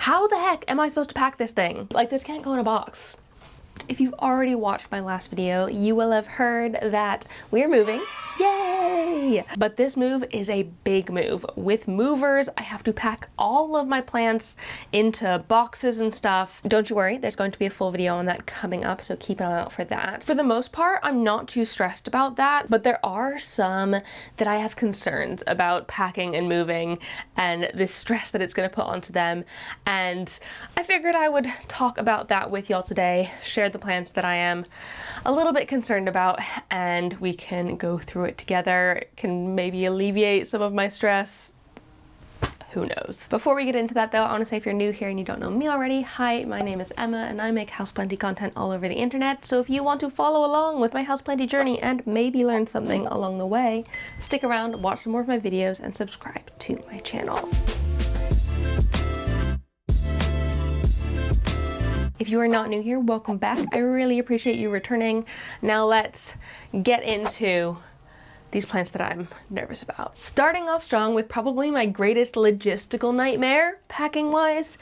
How the heck am I supposed to pack this thing? Like, this can't go in a box. If you've already watched my last video, you will have heard that we're moving. Yay! But this move is a big move. With movers, I have to pack all of my plants into boxes and stuff. Don't you worry, there's going to be a full video on that coming up, so keep an eye out for that. For the most part, I'm not too stressed about that, but there are some that I have concerns about packing and moving and the stress that it's going to put onto them. And I figured I would talk about that with y'all today, share the plants that I am a little bit concerned about, and we can go through it together. It can maybe alleviate some of my stress. Who knows? Before we get into that though, I want to say if you're new here and you don't know me already, hi, my name is Emma and I make houseplanty content all over the internet. So if you want to follow along with my houseplanty journey and maybe learn something along the way, stick around, watch some more of my videos, and subscribe to my channel. If you are not new here, welcome back. I really appreciate you returning. Now let's get into these plants that I'm nervous about. Starting off strong with probably my greatest logistical nightmare, packing-wise,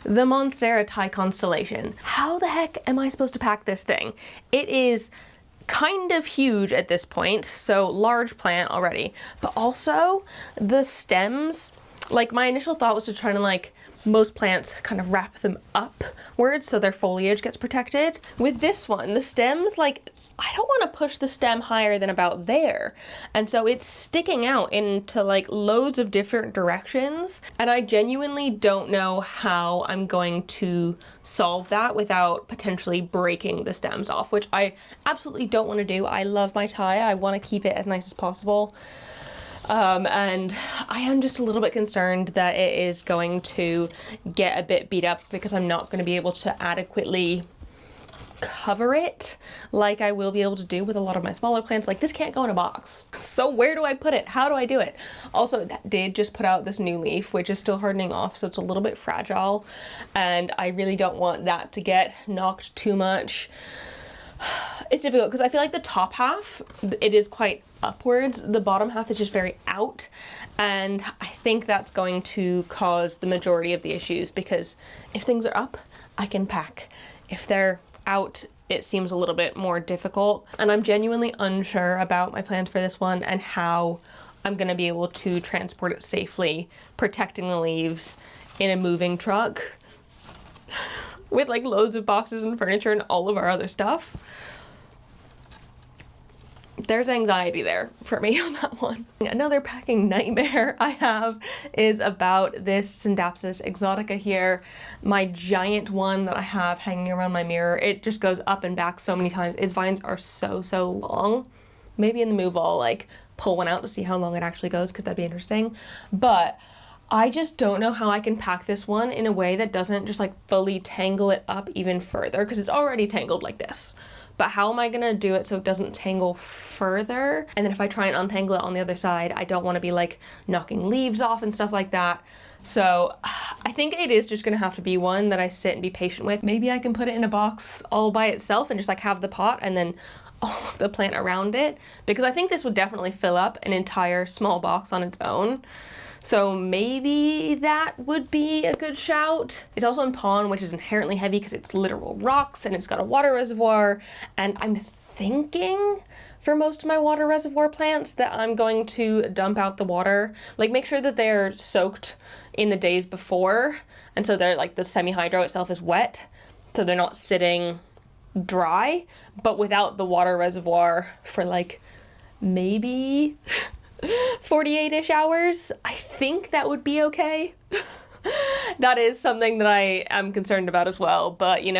the monstera constellation. How the heck am I supposed to pack this thing? It is kind of huge at this point, so large plant already, but also the stems, like my initial thought was to try to most plants kind of wrap them upwards so their foliage gets protected. With this one, the stems, I don't want to push the stem higher than about there. And so it's sticking out into loads of different directions. And I genuinely don't know how I'm going to solve that without potentially breaking the stems off, which I absolutely don't want to do. I love my tie. I want to keep it as nice as possible. And I am just a little bit concerned that it is going to get a bit beat up because I'm not going to be able to adequately cover it like I will be able to do with a lot of my smaller plants. This can't go in a box. So where do I put it? How do I do it? Also, it did just put out this new leaf, which is still hardening off, so it's a little bit fragile, and I really don't want that to get knocked too much. It's difficult because I feel like the top half, it is quite upwards. The bottom half is just very out, and I think that's going to cause the majority of the issues because if things are up, I can pack. If they're out, it seems a little bit more difficult, and I'm genuinely unsure about my plans for this one and how I'm going to be able to transport it safely, protecting the leaves in a moving truck with loads of boxes and furniture and all of our other stuff. There's anxiety there for me on that one. Another packing nightmare I have is about this scindapsus exotica here, my giant one that I have hanging around my mirror. It just goes up and back so many times. Its vines are so long. Maybe in the move I'll pull one out to see how long it actually goes, because that'd be interesting. But I just don't know how I can pack this one in a way that doesn't just fully tangle it up even further, because it's already tangled like this. But how am I gonna do it so it doesn't tangle further? And then if I try and untangle it on the other side, I don't wanna be knocking leaves off and stuff like that. So I think it is just gonna have to be one that I sit and be patient with. Maybe I can put it in a box all by itself and just have the pot and then all of the plant around it, because I think this would definitely fill up an entire small box on its own. So maybe that would be a good shout. It's also in pond, which is inherently heavy because it's literal rocks and it's got a water reservoir. And I'm thinking for most of my water reservoir plants that I'm going to dump out the water, make sure that they're soaked in the days before. And so they're the semi-hydro itself is wet, so they're not sitting dry, but without the water reservoir for maybe 48-ish hours. I think that would be okay. That is something that I am concerned about as well, but I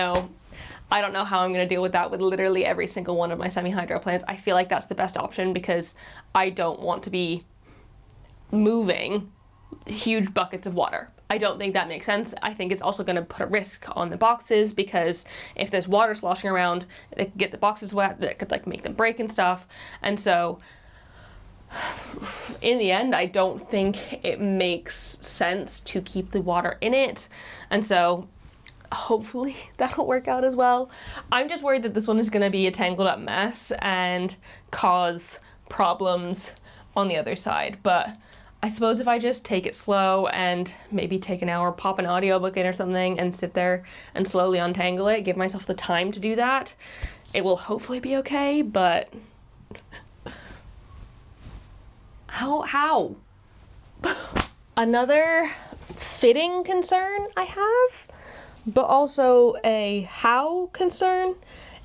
don't know how I'm going to deal with that with literally every single one of my semi-hydro plants. I feel like that's the best option because I don't want to be moving huge buckets of water. I don't think that makes sense. I think it's also going to put a risk on the boxes because if there's water sloshing around, it could get the boxes wet, that could make them break and stuff. And so in the end, I don't think it makes sense to keep the water in it. And so hopefully that'll work out as well. I'm just worried that this one is going to be a tangled up mess and cause problems on the other side, but I suppose if I just take it slow and maybe take an hour, pop an audiobook in or something and sit there and slowly untangle it, give myself the time to do that, it will hopefully be okay, but how? Another fitting concern I have, but also a how concern,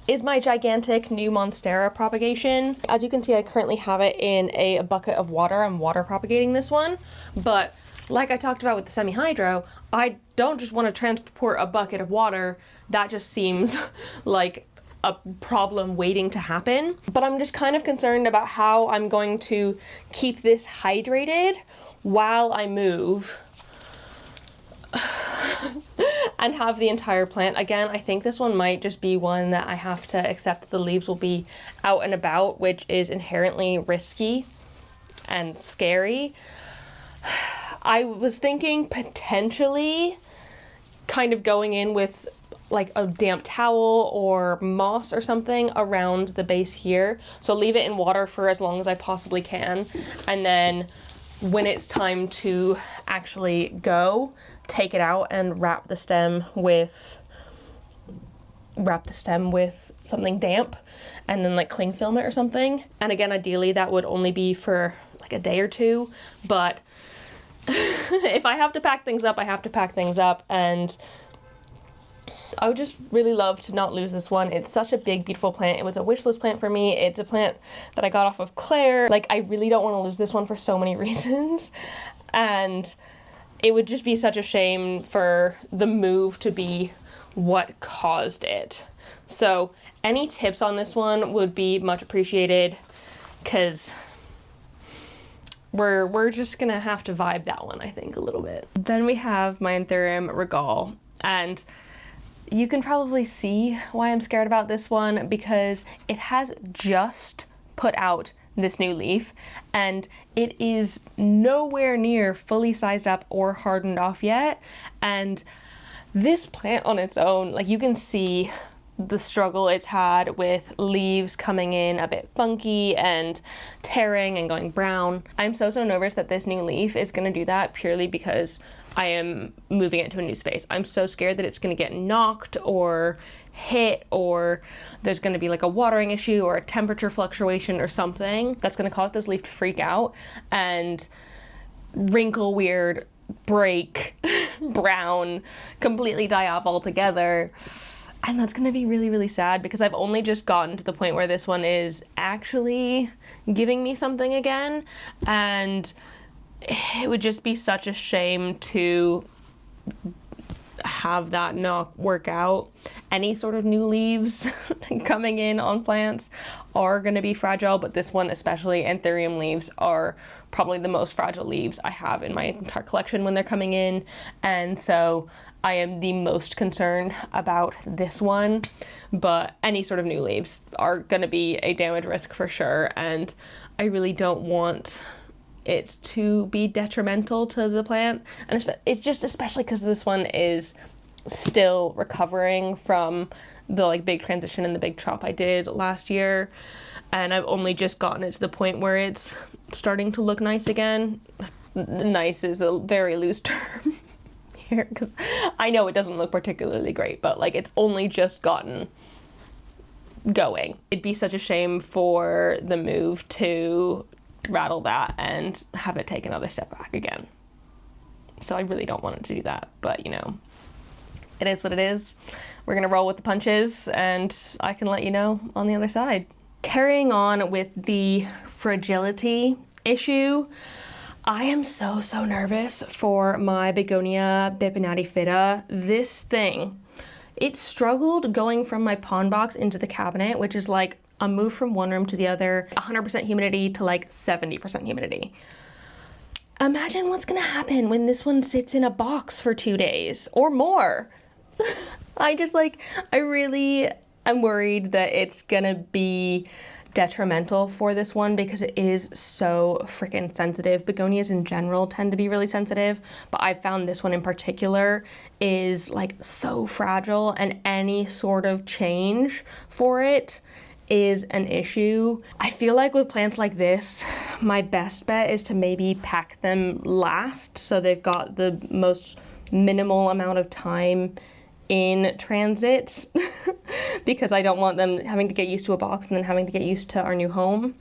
is my gigantic new monstera propagation. As you can see, I currently have it in a bucket of water. I'm water propagating this one, but like I talked about with the semi-hydro, I don't just want to transport a bucket of water. That just seems like a problem waiting to happen. But I'm just kind of concerned about how I'm going to keep this hydrated while I move and have the entire plant. Again, I think this one might just be one that I have to accept that the leaves will be out and about, which is inherently risky and scary. I was thinking potentially kind of going in with like a damp towel or moss or something around the base here. So leave it in water for as long as I possibly can. And then when it's time to actually go, take it out and wrap the stem with something damp and then like cling film it or something. And again, ideally that would only be for like a day or two, but if I have to pack things up, I have to pack things up, and I would just really love to not lose this one. It's such a big, beautiful plant. It was a wish list plant for me. It's a plant that I got off of Claire. Like, I really don't want to lose this one for so many reasons. And it would just be such a shame for the move to be what caused it. So any tips on this one would be much appreciated, because we're just gonna have to vibe that one, I think, a little bit. Then we have my anthurium regale, and you can probably see why I'm scared about this one, because it has just put out this new leaf and it is nowhere near fully sized up or hardened off yet. And this plant on its own, like, you can see the struggle it's had with leaves coming in a bit funky and tearing and going brown. I'm so nervous that this new leaf is going to do that, purely because I am moving it to a new space. I'm so scared that it's going to get knocked or hit, or there's going to be like a watering issue or a temperature fluctuation or something that's going to cause this leaf to freak out and wrinkle weird, break, brown, completely die off altogether. And that's going to be really, really sad, because I've only just gotten to the point where this one is actually giving me something again, and it would just be such a shame to have that not work out. Any sort of new leaves coming in on plants are going to be fragile, but this one especially, anthurium leaves, are probably the most fragile leaves I have in my entire collection when they're coming in, and so I am the most concerned about this one. But any sort of new leaves are going to be a damage risk for sure, and I really don't want it to be detrimental to the plant. And it's just especially because this one is still recovering from the like big transition and the big chop I did last year, and I've only just gotten it to the point where it's starting to look nice again. Nice is a very loose term here, because I know it doesn't look particularly great, but like, it's only just gotten going. It'd be such a shame for the move to rattle that and have it take another step back again. So I really don't want it to do that, but you know, it is what it is. We're gonna roll with the punches, and I can let you know on the other side. Carrying on with the fragility issue, I am so nervous for my begonia bipinattifida. This thing, it struggled going from my pond box into the cabinet, which is like a move from one room to the other, 100% humidity to like 70% humidity. Imagine what's gonna happen when this one sits in a box for 2 days or more. I really am worried that it's gonna be detrimental for this one, because it is so freaking sensitive. Begonias in general tend to be really sensitive, but I found this one in particular is like so fragile, and any sort of change for it is an issue. I feel like with plants like this, my best bet is to maybe pack them last so they've got the most minimal amount of time in transit because I don't want them having to get used to a box and then having to get used to our new home.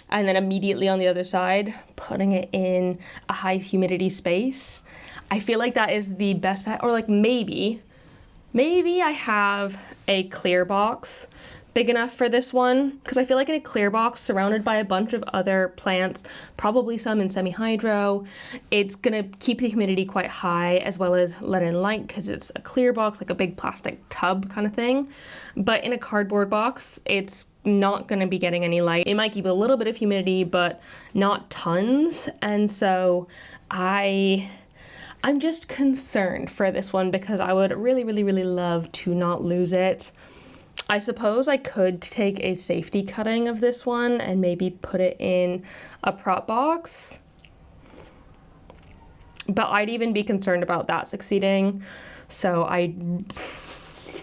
And then immediately on the other side, putting it in a high humidity space. I feel like that is the best bet. Or like maybe I have a clear box big enough for this one, because I feel like in a clear box surrounded by a bunch of other plants, probably some in semi-hydro, it's gonna keep the humidity quite high as well as let in light because it's a clear box, like a big plastic tub kind of thing. But in a cardboard box, it's not gonna be getting any light. It might keep a little bit of humidity, but not tons. And so I'm just concerned for this one because I would really, really, really love to not lose it. I suppose I could take a safety cutting of this one and maybe put it in a prop box, but I'd even be concerned about that succeeding. So I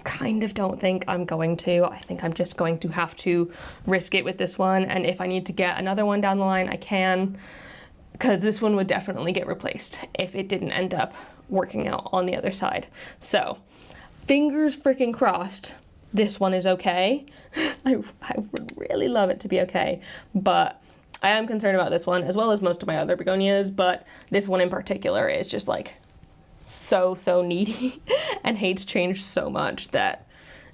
kind of don't think I'm going to. I think I'm just going to have to risk it with this one. And if I need to get another one down the line, I can, because this one would definitely get replaced if it didn't end up working out on the other side. So fingers freaking crossed this one is okay. I would really love it to be okay, but I am concerned about this one as well as most of my other begonias, but this one in particular is just like so needy and hates change so much that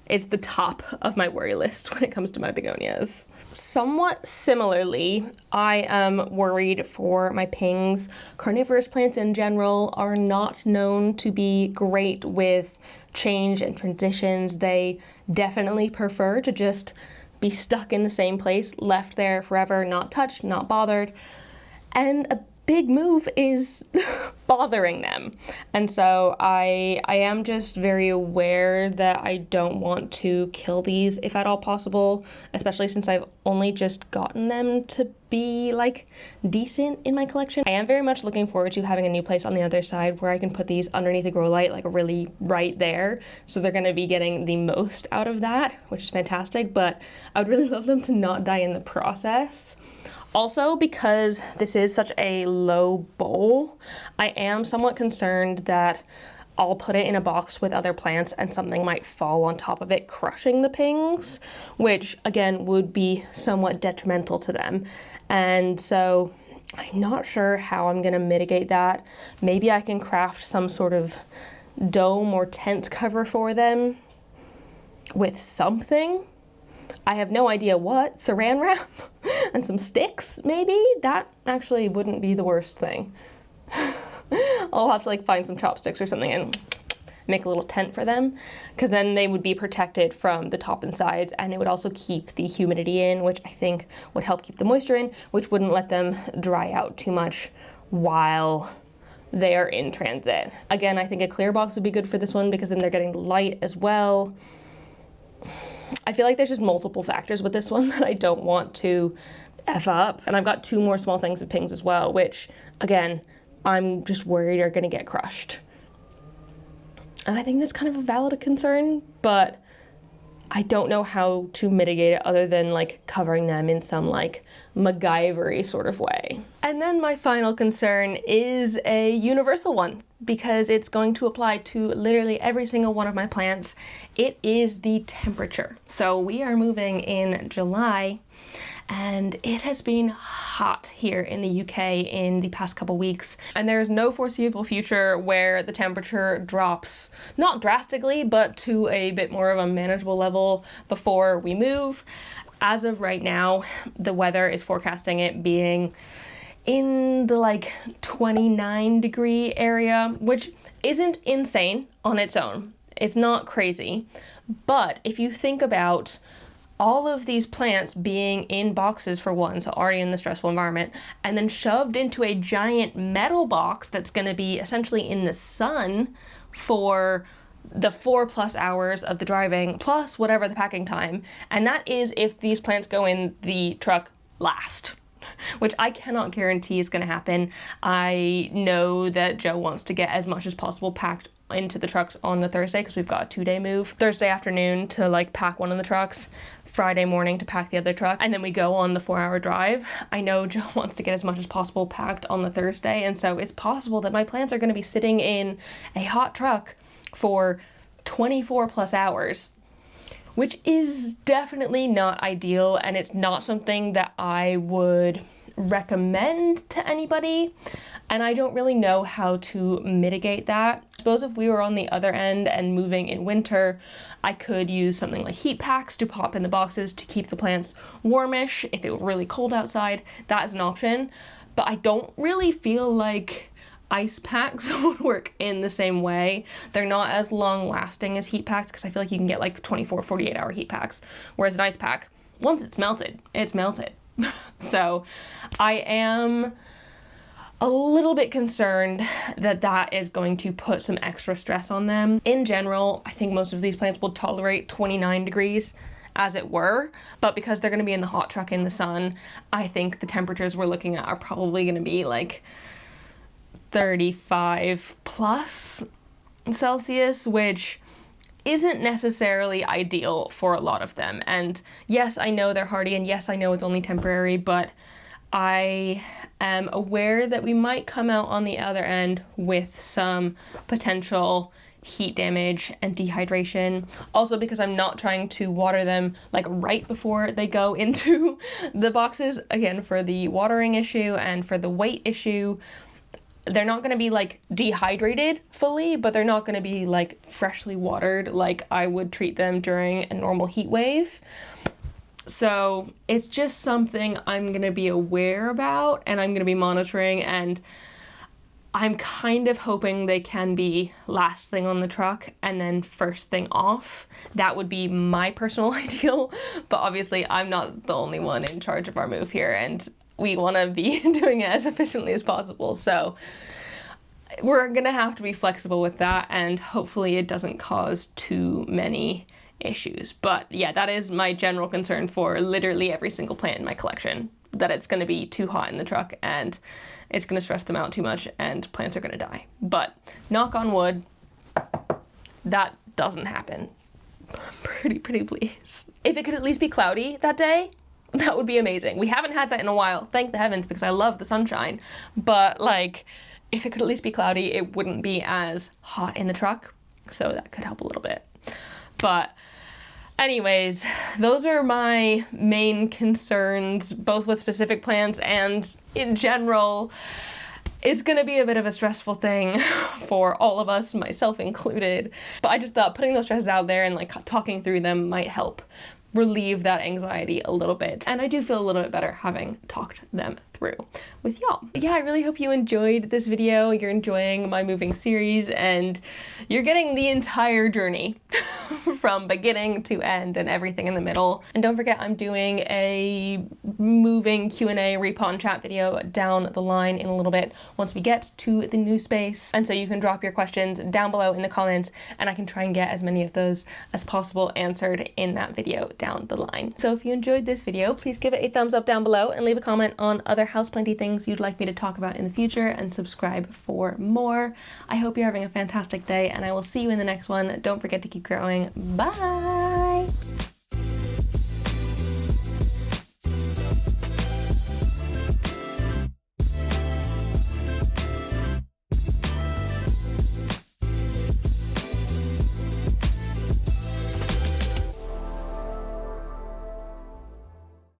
it's the top of my worry list when it comes to my begonias. Somewhat similarly, I am worried for my pings. Carnivorous plants in general are not known to be great with change and transitions. They definitely prefer to just be stuck in the same place, left there forever, not touched, not bothered. And a big move is bothering them. And so I am just very aware that I don't want to kill these if at all possible, especially since I've only just gotten them to be like decent in my collection. I am very much looking forward to having a new place on the other side where I can put these underneath the grow light, like really right there. So they're gonna be getting the most out of that, which is fantastic, but I would really love them to not die in the process. Also, because this is such a low bowl, I am somewhat concerned that I'll put it in a box with other plants and something might fall on top of it, crushing the pings, which again would be somewhat detrimental to them. And so I'm not sure how I'm gonna mitigate that. Maybe I can craft some sort of dome or tent cover for them with something. I have no idea what. Saran wrap and some sticks, maybe? That actually wouldn't be the worst thing. I'll have to like find some chopsticks or something and make a little tent for them, because then they would be protected from the top and sides, and it would also keep the humidity in, which I think would help keep the moisture in, which wouldn't let them dry out too much while they are in transit. Again, I think a clear box would be good for this one because then they're getting light as well. I feel like there's just multiple factors with this one that I don't want to F up. And I've got two more small things of pings as well, which, again, I'm just worried are gonna get crushed. And I think that's kind of a valid concern, but I don't know how to mitigate it other than like covering them in some like MacGyver-y sort of way. And then my final concern is a universal one, because it's going to apply to literally every single one of my plants. It is the temperature. So we are moving in July, and it has been hot here in the UK in the past couple weeks, and there's no foreseeable future where the temperature drops, not drastically, but to a bit more of a manageable level before we move. As of right now, the weather is forecasting it being in the like 29-degree area, which isn't insane on its own. It's not crazy, but if you think about all of these plants being in boxes for one, so already in the stressful environment, and then shoved into a giant metal box that's gonna be essentially in the sun for the 4+ hours of the driving, plus whatever the packing time. And that is if these plants go in the truck last, which I cannot guarantee is gonna happen. I know that Joe wants to get as much as possible packed into the trucks on the Thursday because we've got a 2-day move. Thursday afternoon to like pack one of the trucks, Friday morning to pack the other truck, and then we go on the 4-hour drive. I know Joe wants to get as much as possible packed on the Thursday, and so it's possible that my plants are going to be sitting in a hot truck for 24 plus hours, which is definitely not ideal, and it's not something that I would recommend to anybody, and I don't really know how to mitigate that. I suppose if we were on the other end and moving in winter, I could use something like heat packs to pop in the boxes to keep the plants warmish if it were really cold outside. That is an option, but I don't really feel like ice packs would work in the same way. They're not as long lasting as heat packs because I feel like you can get like 24, 48 hour heat packs, whereas an ice pack, once it's melted, it's melted. So I am a little bit concerned that that is going to put some extra stress on them. In general, I think most of these plants will tolerate 29 degrees as it were, but because they're going to be in the hot truck in the sun, I think the temperatures we're looking at are probably going to be like 35 plus Celsius, which isn't necessarily ideal for a lot of them. And yes, I know they're hardy, and yes, I know it's only temporary, but I am aware that we might come out on the other end with some potential heat damage and dehydration. Also because I'm not trying to water them like right before they go into the boxes, again, for the watering issue and for the weight issue. They're not going to be like dehydrated fully, but they're not going to be like freshly watered like I would treat them during a normal heat wave. So it's just something I'm going to be aware about and I'm going to be monitoring, and I'm kind of hoping they can be last thing on the truck and then first thing off. That would be my personal ideal, but obviously I'm not the only one in charge of our move here, and we want to be doing it as efficiently as possible. So we're gonna have to be flexible with that, and hopefully it doesn't cause too many issues. But yeah, that is my general concern for literally every single plant in my collection, that it's gonna be too hot in the truck and it's gonna stress them out too much and plants are gonna die. But knock on wood, that doesn't happen. Pretty please. If it could at least be cloudy that day, that would be amazing. We haven't had that in a while, thank the heavens, because I love the sunshine. But like, if it could at least be cloudy, it wouldn't be as hot in the truck. So that could help a little bit. But anyways, those are my main concerns, both with specific plants and in general. It's gonna be a bit of a stressful thing for all of us, myself included. But I just thought putting those stresses out there and like talking through them might help relieve that anxiety a little bit. And I do feel a little bit better having talked them through with y'all. Yeah, I really hope you enjoyed this video. You're enjoying my moving series and you're getting the entire journey from beginning to end and everything in the middle. And don't forget, I'm doing a moving Q&A repot and chat video down the line in a little bit once we get to the new space. And so you can drop your questions down below in the comments and I can try and get as many of those as possible answered in that video down the line. So if you enjoyed this video, please give it a thumbs up down below and leave a comment on other houseplanty things you'd like me to talk about in the future, and subscribe for more. I hope you're having a fantastic day and I will see you in the next one. Don't forget to keep growing. Bye!